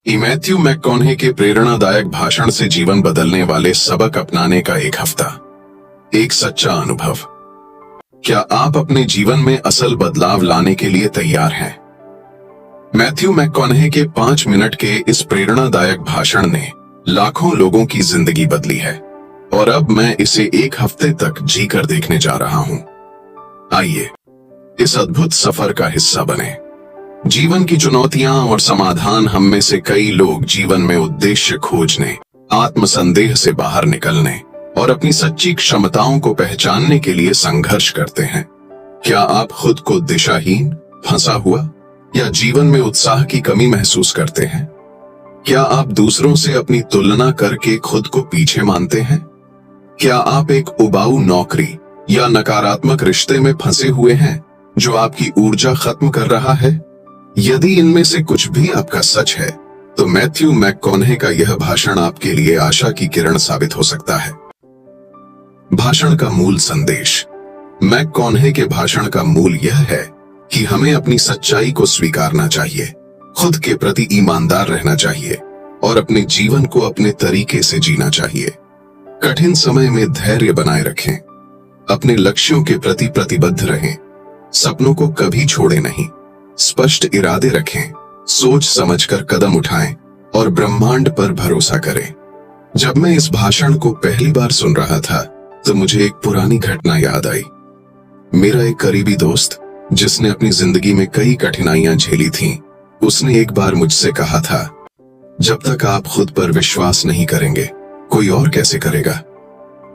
Matthew मैककॉनहे के प्रेरणादायक भाषण से जीवन बदलने वाले सबक अपनाने का एक हफ्ता, एक सच्चा अनुभव। क्या आप अपने जीवन में असल बदलाव लाने के लिए तैयार हैं? मैथ्यू मैककॉनहे के 5 मिनट के इस प्रेरणादायक भाषण ने लाखों लोगों की जिंदगी बदली है और अब मैं इसे एक हफ्ते तक जीकर देखने जा रहा हूं। आइए इस अद्भुत सफर का हिस्सा बने। जीवन की चुनौतियां और समाधान हम में से कई लोग जीवन में उद्देश्य खोजने, आत्मसंदेह से बाहर निकलने और अपनी सच्ची क्षमताओं को पहचानने के लिए संघर्ष करते हैं। क्या आप खुद को दिशाहीन, फंसा हुआ या जीवन में उत्साह की कमी महसूस करते हैं? क्या आप दूसरों से अपनी तुलना करके खुद को पीछे मानते हैं? क्या आप एक उबाऊ नौकरी या नकारात्मक रिश्ते में फंसे हुए हैं जो आपकी ऊर्जा खत्म कर रहा है? यदि इनमें से कुछ भी आपका सच है, तो मैथ्यू मैककॉनहे का यह भाषण आपके लिए आशा की किरण साबित हो सकता है। भाषण का मूल संदेश। मैककॉनहे के भाषण का मूल यह है कि हमें अपनी सच्चाई को स्वीकारना चाहिए, खुद के प्रति ईमानदार रहना चाहिए और अपने जीवन को अपने तरीके से जीना चाहिए। कठिन समय में धैर्य बनाए रखें, अपने लक्ष्यों के प्रति प्रतिबद्ध रहें, सपनों को कभी छोड़े नहीं, स्पष्ट इरादे रखें, सोच समझकर कदम उठाएं और ब्रह्मांड पर भरोसा करें। जब मैं इस भाषण को पहली बार सुन रहा था तो मुझे एक पुरानी घटना याद आई। मेरा एक करीबी दोस्त, जिसने अपनी जिंदगी में कई कठिनाइयां झेली थीं, उसने एक बार मुझसे कहा था, जब तक आप खुद पर विश्वास नहीं करेंगे, कोई और कैसे करेगा?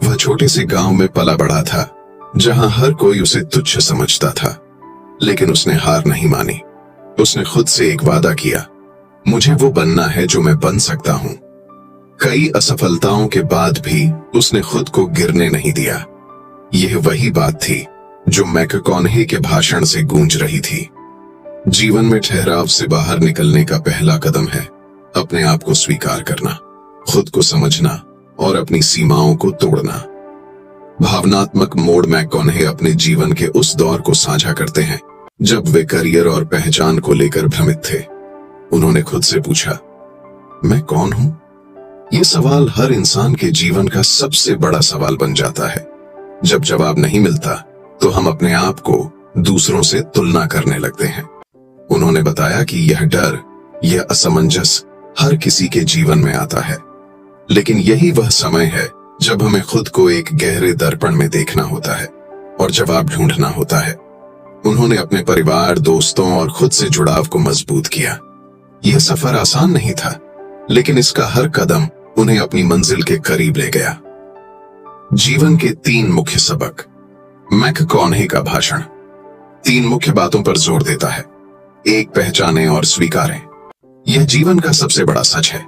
वह छोटे से गांव में पला बड़ा था, जहां हर कोई उसे तुच्छ समझता था, लेकिन उसने हार नहीं मानी। उसने खुद से एक वादा किया, मुझे वो बनना है जो मैं बन सकता हूं। कई असफलताओं के बाद भी उसने खुद को गिरने नहीं दिया। यह वही बात थी जो मैककॉनहे के भाषण से गूंज रही थी। जीवन में ठहराव से बाहर निकलने का पहला कदम है अपने आप को स्वीकार करना, खुद को समझना और अपनी सीमाओं को तोड़ना। भावनात्मक मोड़। मैककॉनहे अपने जीवन के उस दौर को साझा करते हैं जब वे करियर और पहचान को लेकर भ्रमित थे। उन्होंने खुद से पूछा, मैं कौन हूं? यह सवाल हर इंसान के जीवन का सबसे बड़ा सवाल बन जाता है। जब जवाब नहीं मिलता तो हम अपने आप को दूसरों से तुलना करने लगते हैं। उन्होंने बताया कि यह डर, यह असमंजस हर किसी के जीवन में आता है, लेकिन यही वह समय है जब हमें खुद को एक गहरे दर्पण में देखना होता है और जवाब ढूंढना होता है। उन्होंने अपने परिवार, दोस्तों और खुद से जुड़ाव को मजबूत किया। यह सफर आसान नहीं था, लेकिन इसका हर कदम उन्हें अपनी मंजिल के करीब ले गया। जीवन के 3 मुख्य सबक। मैककॉनहे का भाषण 3 मुख्य बातों पर जोर देता है। 1, पहचानें और स्वीकारें। यह जीवन का सबसे बड़ा सच है।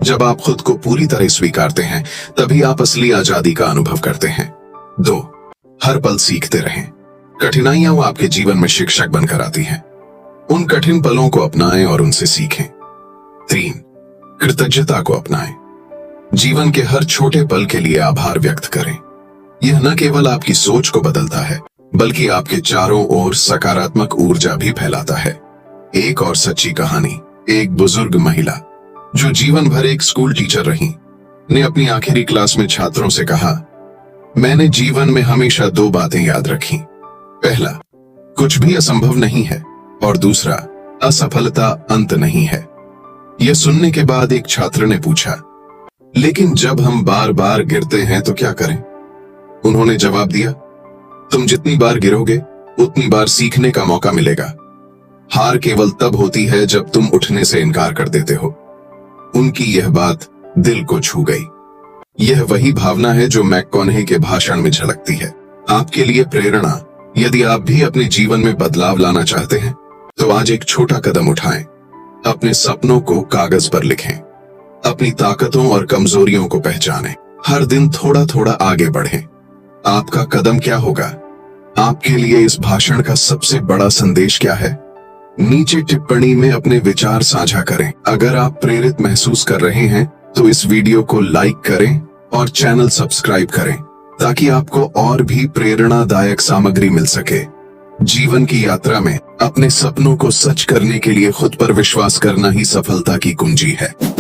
जब आप खुद को पूरी तरह स्वीकारते हैं, तभी आप असली आजादी का अनुभव करते हैं। 2, हर पल सीखते रहें। कठिनाइयां आपके जीवन में शिक्षक बनकर आती हैं। उन कठिन पलों को अपनाएं और उनसे सीखें। 3, कृतज्ञता को अपनाएं। जीवन के हर छोटे पल के लिए आभार व्यक्त करें। यह न केवल आपकी सोच को बदलता है, बल्कि आपके चारों ओर सकारात्मक ऊर्जा भी फैलाता है। एक और सच्ची कहानी। एक बुजुर्ग महिला जो जीवन भर एक स्कूल टीचर रही, ने अपनी आखिरी क्लास में छात्रों से कहा, मैंने जीवन में हमेशा 2 बातें याद रखी। पहला, कुछ भी असंभव नहीं है, और दूसरा, असफलता अंत नहीं है। यह सुनने के बाद एक छात्र ने पूछा, लेकिन जब हम बार बार गिरते हैं तो क्या करें? उन्होंने जवाब दिया, तुम जितनी बार गिरोगे उतनी बार सीखने का मौका मिलेगा। हार केवल तब होती है जब तुम उठने से इनकार कर देते हो। उनकी यह बात दिल को छू गई। यह वही भावना है जो मैककॉनहे के भाषण में झलकती है। आपके लिए प्रेरणा। यदि आप भी अपने जीवन में बदलाव लाना चाहते हैं, तो आज एक छोटा कदम उठाएं। अपने सपनों को कागज पर लिखें, अपनी ताकतों और कमजोरियों को पहचानें, हर दिन थोड़ा थोड़ा आगे बढ़ें। आपका कदम क्या होगा? आपके लिए इस भाषण का सबसे बड़ा संदेश क्या है? नीचे टिप्पणी में अपने विचार साझा करें। अगर आप प्रेरित महसूस कर रहे हैं तो इस वीडियो को लाइक करें और चैनल सब्सक्राइब करें, ताकि आपको और भी प्रेरणादायक सामग्री मिल सके। जीवन की यात्रा में अपने सपनों को सच करने के लिए खुद पर विश्वास करना ही सफलता की कुंजी है।